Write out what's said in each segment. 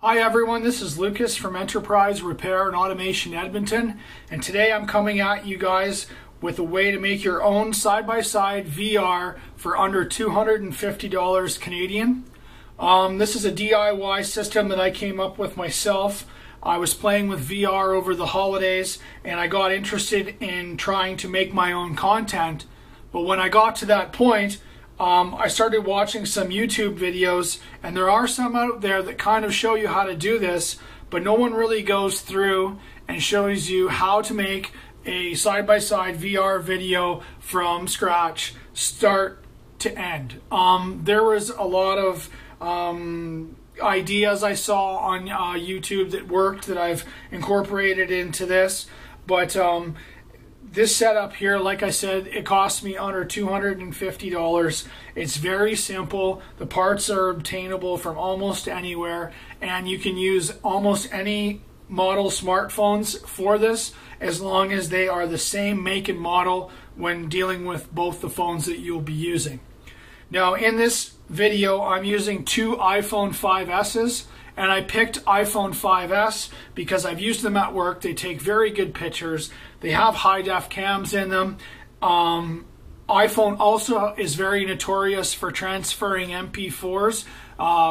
Hi everyone, this is Lucas from Enterprise Repair and Automation Edmonton, and today I'm coming at you guys with a way to make your own side-by-side VR for under $250 Canadian. This is a DIY system that I came up with myself. I was playing with VR over the holidays and I got interested in trying to make my own content, but when I got to that point, I started watching some YouTube videos, and there are some out there that kind of show you how to do this, but no one really goes through and shows you how to make a side-by-side VR video from scratch, start to end. There was a lot of ideas I saw on YouTube that worked that I've incorporated into this, but this setup here, like I said, it cost me under $250. It's very simple. The parts are obtainable from almost anywhere, and you can use almost any model smartphones for this as long as they are the same make and model when dealing with both the phones that you'll be using. Now, in this video, I'm using two iPhone 5S's, and I picked iPhone 5S because I've used them at work. They take very good pictures. They have high-def cams in them. iPhone also is very notorious for transferring MP4s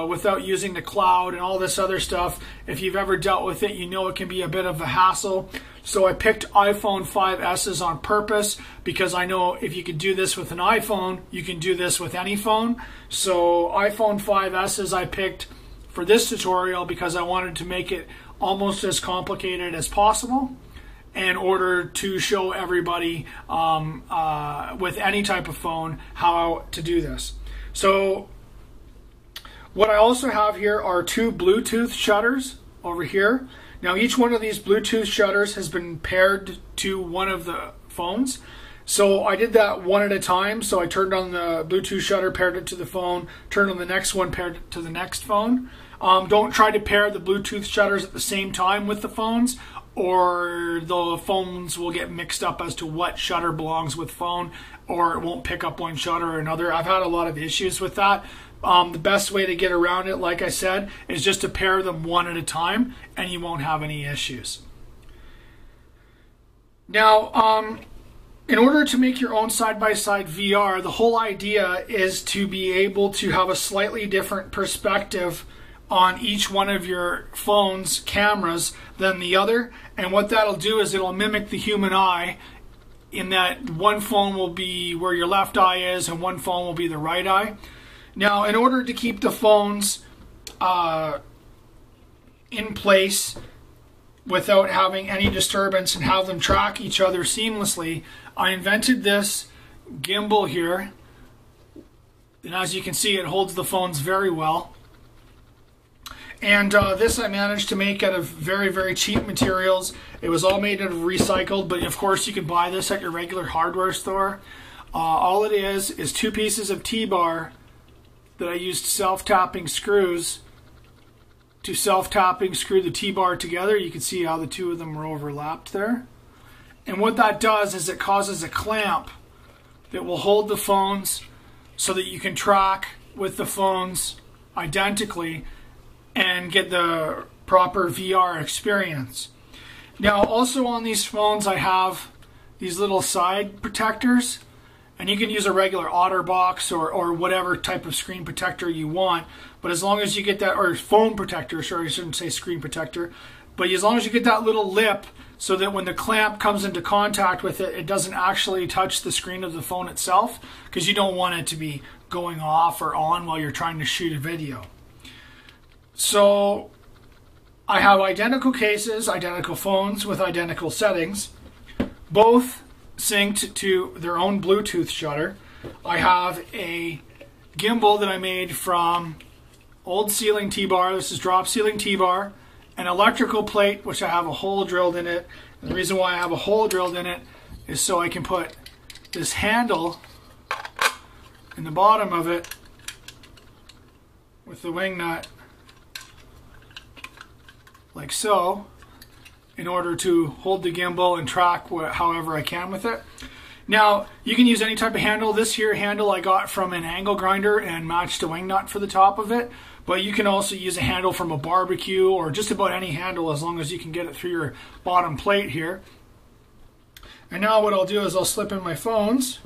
without using the cloud and all this other stuff. If you've ever dealt with it, you know it can be a bit of a hassle. So I picked iPhone 5S's on purpose because I know if you could do this with an iPhone, you can do this with any phone. So iPhone 5S's I picked for this tutorial because I wanted to make it almost as complicated as possible in order to show everybody with any type of phone how to do this. So what I also have here are two Bluetooth shutters over here. Now each one of these Bluetooth shutters has been paired to one of the phones. So I did that one at a time. So I turned on the Bluetooth shutter, paired it to the phone, turned on the next one, paired it to the next phone. Don't try to pair the Bluetooth shutters at the same time with the phones, or the phones will get mixed up as to what shutter belongs with phone, or it won't pick up one shutter or another. I've had a lot of issues with that. The best way to get around it, like I said, is just to pair them one at a time, and you won't have any issues. Now, in order to make your own side-by-side VR, the whole idea is to be able to have a slightly different perspective on each one of your phone's cameras than the other, and what that'll do is it'll mimic the human eye in that one phone will be where your left eye is and one phone will be the right eye. Now, in order to keep the phones in place without having any disturbance and have them track each other seamlessly, I invented this gimbal here, and as you can see, it holds the phones very well. And this I managed to make out of very, very cheap materials. It was all made out of recycled, but of course you can buy this at your regular hardware store. All it is two pieces of T-bar that I used self-tapping screws to self-tapping screw the T-bar together. You can see how the two of them are overlapped there. And what that does is it causes a clamp that will hold the phones so that you can track with the phones identically and get the proper VR experience. Now, also on these phones, I have these little side protectors, and you can use a regular OtterBox or whatever type of screen protector you want, but as long as you get that, or phone protector, sorry, I shouldn't say screen protector, but as long as you get that little lip so that when the clamp comes into contact with it, it doesn't actually touch the screen of the phone itself, because you don't want it to be going off or on while you're trying to shoot a video. So I have identical cases, identical phones with identical settings, both synced to their own Bluetooth shutter. I have a gimbal that I made from old ceiling T-bar. This is drop ceiling T-bar, an electrical plate which I have a hole drilled in it. And the reason why I have a hole drilled in it is so I can put this handle in the bottom of it with the wing nut like so, in order to hold the gimbal and track however I can with it. Now, you can use any type of handle. This here handle I got from an angle grinder and matched a wing nut for the top of it. But you can also use a handle from a barbecue or just about any handle as long as you can get it through your bottom plate here. And now what I'll do is I'll slip in my phones.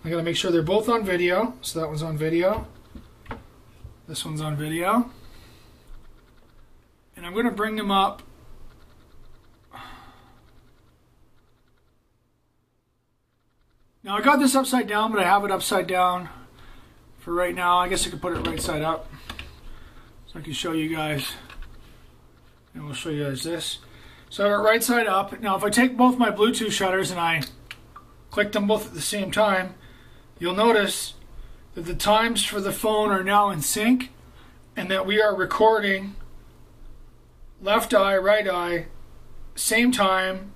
I gotta make sure they're both on video. So that one's on video. This one's on video. And I'm gonna bring them up. Now I got this upside down, but I have it upside down for right now. I guess I could put it right side up so I can show you guys. And we'll show you guys this. So I have it right side up. Now if I take both my Bluetooth shutters and I click them both at the same time, you'll notice that the times for the phone are now in sync and that we are recording left eye, right eye, same time,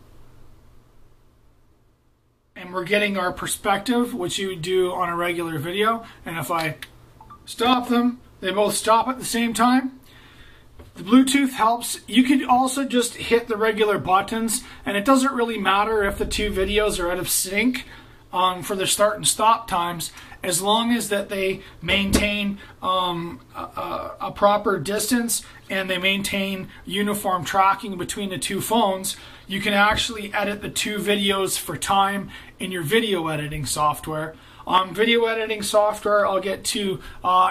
and we're getting our perspective, which you would do on a regular video. And if I stop them, they both stop at the same time. The Bluetooth helps. You could also just hit the regular buttons, and it doesn't really matter if the two videos are out of sync for their start and stop times, as long as that they maintain a proper distance and they maintain uniform tracking between the two phones. You can actually edit the two videos for time in your video editing software. Video editing software I'll get to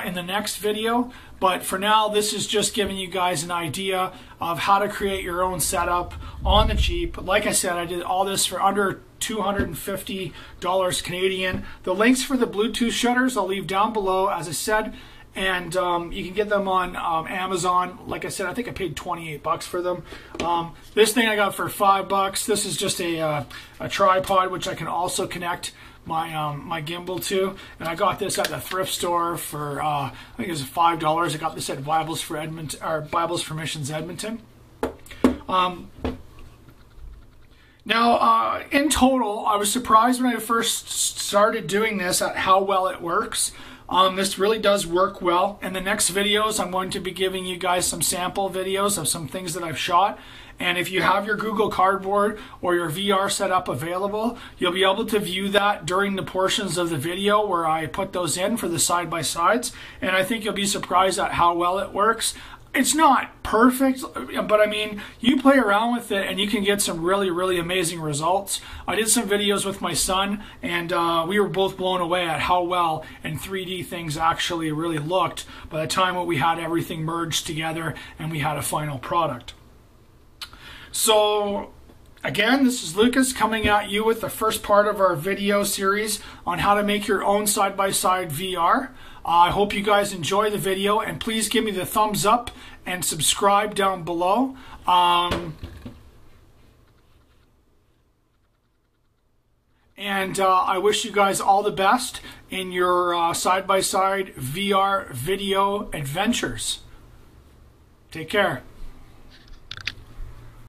in the next video, but for now this is just giving you guys an idea of how to create your own setup on the cheap. Like I said, I did all this for under $250 Canadian. The links for the Bluetooth shutters I'll leave down below, as I said, and you can get them on Amazon. Like I said, I think I paid 28 bucks for them. This thing I got for $5. This is just a tripod which I can also connect my gimbal to, and I got this at the thrift store for I think it was $5. I got this at Bibles for Edmonton, or Bibles for Missions Edmonton. Now, in total, I was surprised when I first started doing this at how well it works. This really does work well. In the next videos, I'm going to be giving you guys some sample videos of some things that I've shot. And if you have your Google Cardboard or your VR setup available, you'll be able to view that during the portions of the video where I put those in for the side-by-sides. And I think you'll be surprised at how well it works. It's not perfect, but I mean, you play around with it and you can get some really, really amazing results. I did some videos with my son, and we were both blown away at how well in 3D things actually really looked by the time that we had everything merged together and we had a final product. So again, this is Lucas coming at you with the first part of our video series on how to make your own side-by-side VR. I hope you guys enjoy the video, and please give me the thumbs up and subscribe down below. And I wish you guys all the best in your side-by-side VR video adventures. Take care.